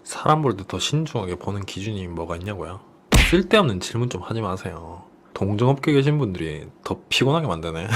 사람 볼 때 더 신중하게 보는 기준이 뭐가 있냐고요? 쓸데없는 질문 좀 하지 마세요. 동종업계 계신 분들이 더 피곤하게 만드네.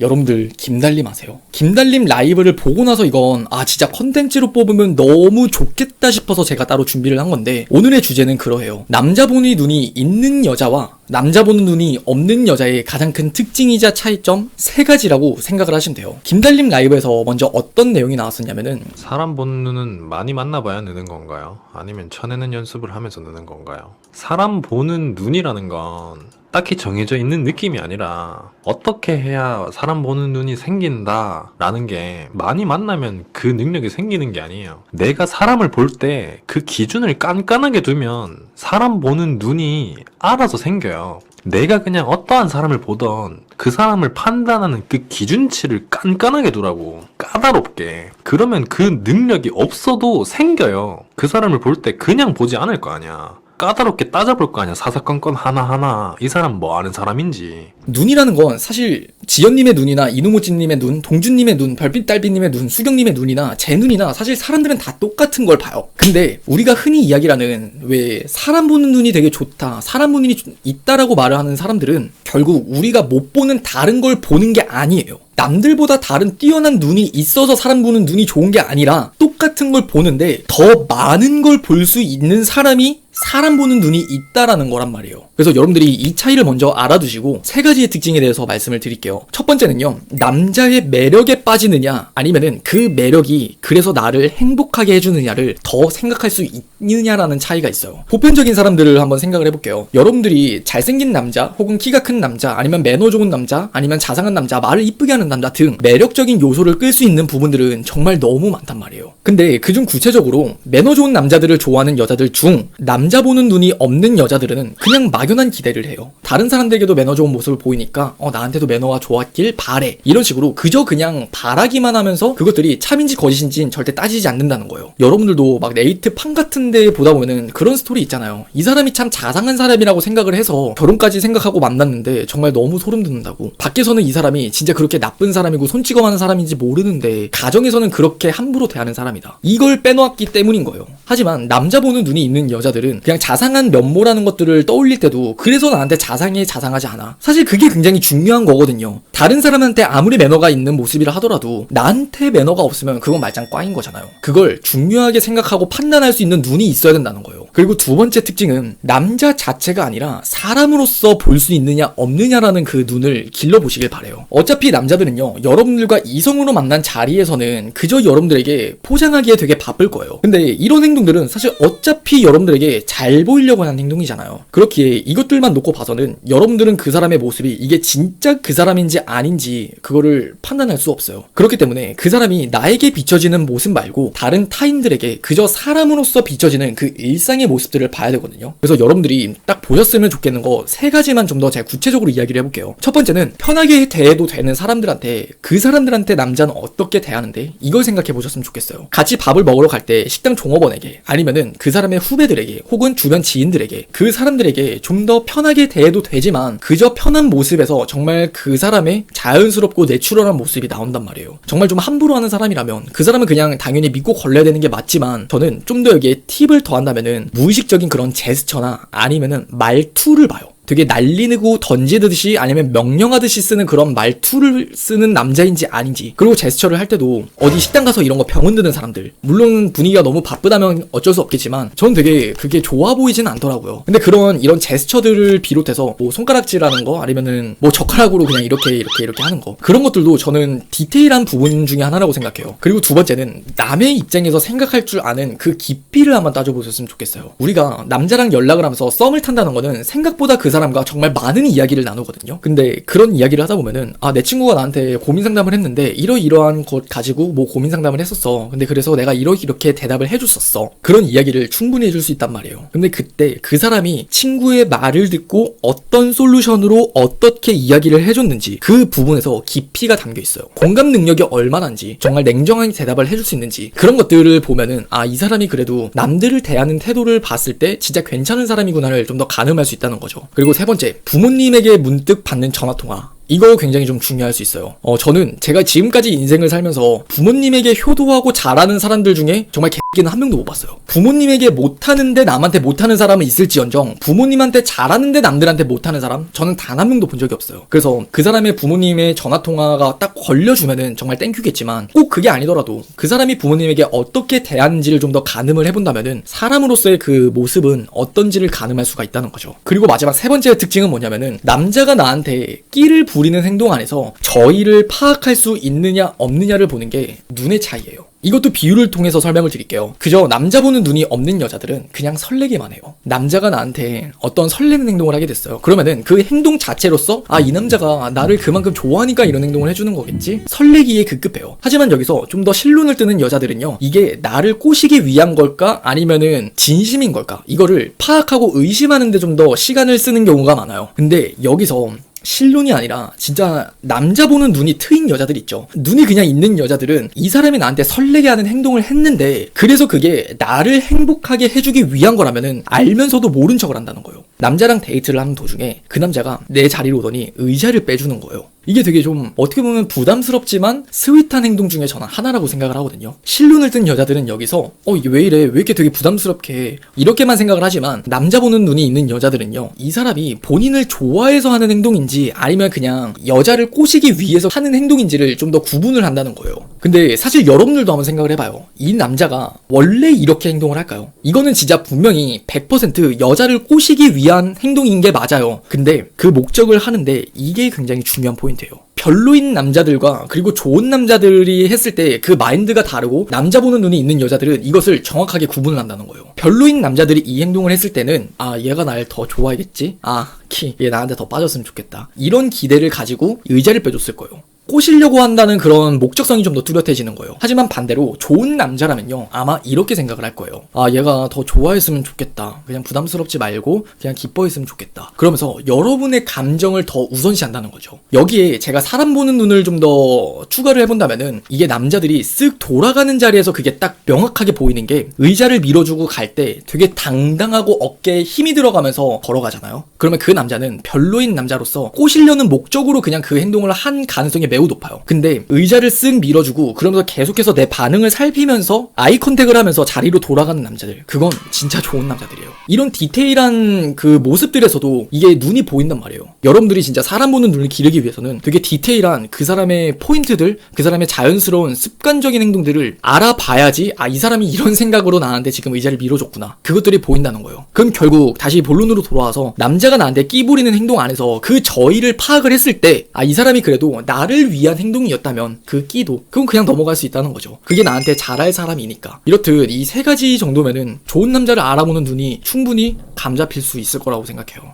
여러분들 김달림 아세요? 김달림 라이브를 보고 나서 이건 진짜 컨텐츠로 뽑으면 너무 좋겠다 싶어서 제가 따로 준비를 한 건데, 오늘의 주제는 그러해요. 남자 보는 눈이 있는 여자와 남자 보는 눈이 없는 여자의 가장 큰 특징이자 차이점 3가지라고 생각을 하시면 돼요. 김달림 라이브에서 먼저 어떤 내용이 나왔었냐면은, 사람 보는 눈은 많이 만나봐야 느는 건가요? 아니면 쳐내는 연습을 하면서 느는 건가요? 사람 보는 눈이라는 건 딱히 정해져 있는 느낌이 아니라 어떻게 해야 사람 보는 눈이 생긴다라는 게 많이 만나면 그 능력이 생기는 게 아니에요. 내가 사람을 볼 때 그 기준을 깐깐하게 두면 사람 보는 눈이 알아서 생겨요. 내가 그냥 어떠한 사람을 보던 그 사람을 판단하는 그 기준치를 깐깐하게 두라고, 까다롭게. 그러면 그 능력이 없어도 생겨요. 그 사람을 볼 때 그냥 보지 않을 거 아니야. 까다롭게 따져볼 거 아니야. 사사건건 하나하나 이 사람 뭐 아는 사람인지. 눈이라는 건 사실 지연님의 눈이나 이누모찌님의 눈, 동준님의 눈, 별빛달비님의 눈, 수경님의 눈이나 제 눈이나 사실 사람들은 다 똑같은 걸 봐요. 근데 우리가 흔히 이야기라는, 왜 사람 보는 눈이 되게 좋다, 사람 보는 눈이 있다라고 말을 하는 사람들은 결국 우리가 못 보는 다른 걸 보는 게 아니에요. 남들보다 다른 뛰어난 눈이 있어서 사람 보는 눈이 좋은 게 아니라 똑같은 걸 보는데 더 많은 걸 볼 수 있는 사람이 사람 보는 눈이 있다라는 거란 말이에요. 그래서 여러분들이 이 차이를 먼저 알아두시고 3가지의 특징에 대해서 말씀을 드릴게요. 첫 번째는요, 남자의 매력에 빠지느냐 아니면은 그 매력이 그래서 나를 행복하게 해주느냐를 더 생각할 수 있느냐라는 차이가 있어요. 보편적인 사람들을 한번 생각을 해볼게요. 여러분들이 잘생긴 남자, 혹은 키가 큰 남자, 아니면 매너 좋은 남자, 아니면 자상한 남자, 말을 이쁘게 하는 남자 등 매력적인 요소를 끌 수 있는 부분들은 정말 너무 많단 말이에요. 근데 그중 구체적으로 매너 좋은 남자들을 좋아하는 여자들 중 남자 보는 눈이 없는 여자들은 그냥 막연한 기대를 해요. 다른 사람들에게도 매너 좋은 모습을 보이니까 나한테도 매너가 좋았길 바래, 이런 식으로 그냥 바라기만 하면서 그것들이 참인지 거짓인지는 절대 따지지 않는다는 거예요. 여러분들도 막 네이트판 같은 데 보다 보면은 그런 스토리 있잖아요. 이 사람이 참 자상한 사람이라고 생각을 해서 결혼까지 생각하고 만났는데 정말 너무 소름 돋는다고. 밖에서는 이 사람이 진짜 그렇게 나쁜 사람이고 손찌검하는 사람인지 모르는데 가정에서는 그렇게 함부로 대하는 사람이다, 이걸 빼놓았기 때문인 거예요. 하지만 남자 보는 눈이 있는 여자들은 그냥 자상한 면모라는 것들을 떠올릴 때도 그래서 나한테 자상해, 자상하지 않아, 사실 그게 굉장히 중요한 거거든요. 다른 사람한테 아무리 매너가 있는 모습이라 하더라도 나한테 매너가 없으면 그건 말짱 꽝인 거잖아요. 그걸 중요하게 생각하고 판단할 수 있는 눈이 있어야 된다는 거예요. 그리고 두 번째 특징은 남자 자체가 아니라 사람으로서 볼 수 있느냐 없느냐라는 그 눈을 길러보시길 바래요. 어차피 남자들은요, 여러분들과 이성으로 만난 자리에서는 그저 여러분들에게 포장하기에 되게 바쁠 거예요. 근데 이런 행동들은 사실 어차피 여러분들에게 잘 보이려고 하는 행동이잖아요. 그렇기에 이것들만 놓고 봐서는 여러분들은 그 사람의 모습이 이게 진짜 그 사람인지 아닌지 그거를 판단할 수 없어요. 그렇기 때문에 그 사람이 나에게 비춰지는 모습 말고 다른 타인들에게 그저 사람으로서 비춰지는 그 일상의 모습들을 봐야 되거든요. 그래서 여러분들이 딱 보셨으면 좋겠는 거 3가지만 좀 더 제가 구체적으로 이야기를 해볼게요. 첫 번째는 편하게 대해도 되는 사람들한테 그 사람들한테 남자는 어떻게 대하는데, 이걸 생각해 보셨으면 좋겠어요. 같이 밥을 먹으러 갈 때 식당 종업원에게, 아니면은 그 사람의 후배들에게, 혹은 주변 지인들에게, 그 사람들에게 좀 더 편하게 대해도 되지만 그저 편한 모습에서 정말 그 사람의 자연스럽고 내추럴한 모습이 나온단 말이에요. 정말 좀 함부로 하는 사람이라면 그 사람은 그냥 당연히 믿고 걸려야 되는 게 맞지만, 저는 좀 더 여기에 팁을 더한다면은 무의식적인 그런 제스처나 아니면은 말투를 봐요. 되게 날리고 던지듯이 아니면 명령하듯이 쓰는 그런 말투를 쓰는 남자인지 아닌지, 그리고 제스처를 할 때도 어디 식당 가서 이런 거 병원 드는 사람들, 물론 분위기가 너무 바쁘다면 어쩔 수 없겠지만 전 되게 그게 좋아 보이진 않더라고요. 근데 이런 제스처들을 비롯해서 뭐 손가락질하는 거, 아니면은 뭐 젓가락으로 그냥 이렇게 하는 거, 그런 것들도 저는 디테일한 부분 중에 하나라고 생각해요. 그리고 두 번째는 남의 입장에서 생각할 줄 아는 그 깊이를 한번 따져보셨으면 좋겠어요. 우리가 남자랑 연락을 하면서 썸을 탄다는 거는 생각보다 그 사람과 정말 많은 이야기를 나누거든요. 근데 그런 이야기를 하다 보면은 내 친구가 나한테 고민 상담을 했는데 이러이러한 것 가지고 뭐 고민 상담을 했었어. 근데 그래서 내가 이렇게 대답을 해줬었어. 그런 이야기를 충분히 해줄 수 있단 말이에요. 근데 그때 그 사람이 친구의 말을 듣고 어떤 솔루션으로 어떻게 이야기를 해줬는지 그 부분에서 깊이가 담겨 있어요. 공감 능력이 얼마나인지, 정말 냉정하게 대답을 해줄 수 있는지, 그런 것들을 보면은 이 사람이 그래도 남들을 대하는 태도를 봤을 때 진짜 괜찮은 사람이구나를 좀 더 가늠할 수 있다는 거죠. 그리고 세 번째, 부모님에게 문득 받는 전화통화. 이거 굉장히 좀 중요할 수 있어요. 저는 제가 지금까지 인생을 살면서 부모님에게 효도하고 잘하는 사람들 중에 정말 개끼는 한 명도 못 봤어요. 부모님에게 못하는데 남한테 못하는 사람은 있을지언정 부모님한테 잘하는데 남들한테 못하는 사람 저는 단 한 명도 본 적이 없어요. 그래서 그 사람의 부모님의 전화통화가 딱 걸려주면은 정말 땡큐겠지만 꼭 그게 아니더라도 그 사람이 부모님에게 어떻게 대하는지를 좀 더 가늠을 해본다면은 사람으로서의 그 모습은 어떤지를 가늠할 수가 있다는 거죠. 그리고 마지막 세 번째 특징은 뭐냐면은 남자가 나한테 끼를 부리는 행동 안에서 저희를 파악할 수 있느냐 없느냐를 보는 게 눈의 차이예요. 이것도 비유를 통해서 설명을 드릴게요. 그저 남자 보는 눈이 없는 여자들은 그냥 설레기만 해요. 남자가 나한테 어떤 설레는 행동을 하게 됐어요. 그러면은 그 행동 자체로서 이 남자가 나를 그만큼 좋아하니까 이런 행동을 해주는 거겠지? 설레기에 급급해요. 하지만 여기서 좀 더 실눈을 뜨는 여자들은요, 이게 나를 꼬시기 위한 걸까? 아니면은 진심인 걸까? 이거를 파악하고 의심하는데 좀 더 시간을 쓰는 경우가 많아요. 근데 여기서 실눈이 아니라 진짜 남자 보는 눈이 트인 여자들 있죠. 눈이 그냥 있는 여자들은 이 사람이 나한테 설레게 하는 행동을 했는데 그래서 그게 나를 행복하게 해주기 위한 거라면은 알면서도 모른 척을 한다는 거예요. 남자랑 데이트를 하는 도중에 그 남자가 내 자리로 오더니 의자를 빼주는 거예요. 이게 되게 좀 어떻게 보면 부담스럽지만 스윗한 행동 중에 저는 하나라고 생각을 하거든요. 실눈을 뜬 여자들은 여기서 이게 왜 이래? 왜 이렇게 되게 부담스럽게 해? 이렇게만 생각을 하지만 남자 보는 눈이 있는 여자들은요, 이 사람이 본인을 좋아해서 하는 행동인지 아니면 그냥 여자를 꼬시기 위해서 하는 행동인지를 좀 더 구분을 한다는 거예요. 근데 사실 여러분들도 한번 생각을 해봐요. 이 남자가 원래 이렇게 행동을 할까요? 이거는 진짜 분명히 100% 여자를 꼬시기 위한 행동인 게 맞아요. 근데 그 목적을 하는데 이게 굉장히 중요한 포인트예요. 별로인 남자들과 그리고 좋은 남자들이 했을 때 그 마인드가 다르고 남자 보는 눈이 있는 여자들은 이것을 정확하게 구분을 한다는 거예요. 별로인 남자들이 이 행동을 했을 때는 얘가 날 더 좋아하겠지? 얘 나한테 더 빠졌으면 좋겠다. 이런 기대를 가지고 의자를 빼줬을 거예요. 꼬시려고 한다는 그런 목적성이 좀 더 뚜렷해지는 거예요. 하지만 반대로 좋은 남자라면요, 아마 이렇게 생각을 할 거예요. 얘가 더 좋아했으면 좋겠다. 그냥 부담스럽지 말고 그냥 기뻐했으면 좋겠다. 그러면서 여러분의 감정을 더 우선시한다는 거죠. 여기에 제가 사람 보는 눈을 좀 더 추가를 해본다면은 이게 남자들이 쓱 돌아가는 자리에서 그게 딱 명확하게 보이는 게 의자를 밀어주고 갈 때 되게 당당하고 어깨에 힘이 들어가면서 걸어가잖아요. 그러면 그 남자는 별로인 남자로서 꼬시려는 목적으로 그냥 그 행동을 한 가능성이 매우 높아요. 근데 의자를 쓱 밀어주고 그러면서 계속해서 내 반응을 살피면서 아이 컨택을 하면서 자리로 돌아가는 남자들, 그건 진짜 좋은 남자들이에요. 이런 디테일한 그 모습들에서도 이게 눈이 보인단 말이에요. 여러분들이 진짜 사람 보는 눈을 기르기 위해서는 되게 디테일한 그 사람의 포인트들, 그 사람의 자연스러운 습관적인 행동들을 알아봐야지 이 사람이 이런 생각으로 나한테 지금 의자를 밀어줬구나, 그것들이 보인다는 거예요. 그럼 결국 다시 본론으로 돌아와서 남자가 나한테 끼 부리는 행동 안에서 그 저희를 파악을 했을 때 이 사람이 그래도 나를 위한 행동이었다면 그 끼도 그건 그냥 넘어갈 수 있다는 거죠. 그게 나한테 잘할 사람이니까. 이렇듯 이 세 가지 정도면은 좋은 남자를 알아보는 눈이 충분히 감 잡힐 수 있을 거라고 생각해요.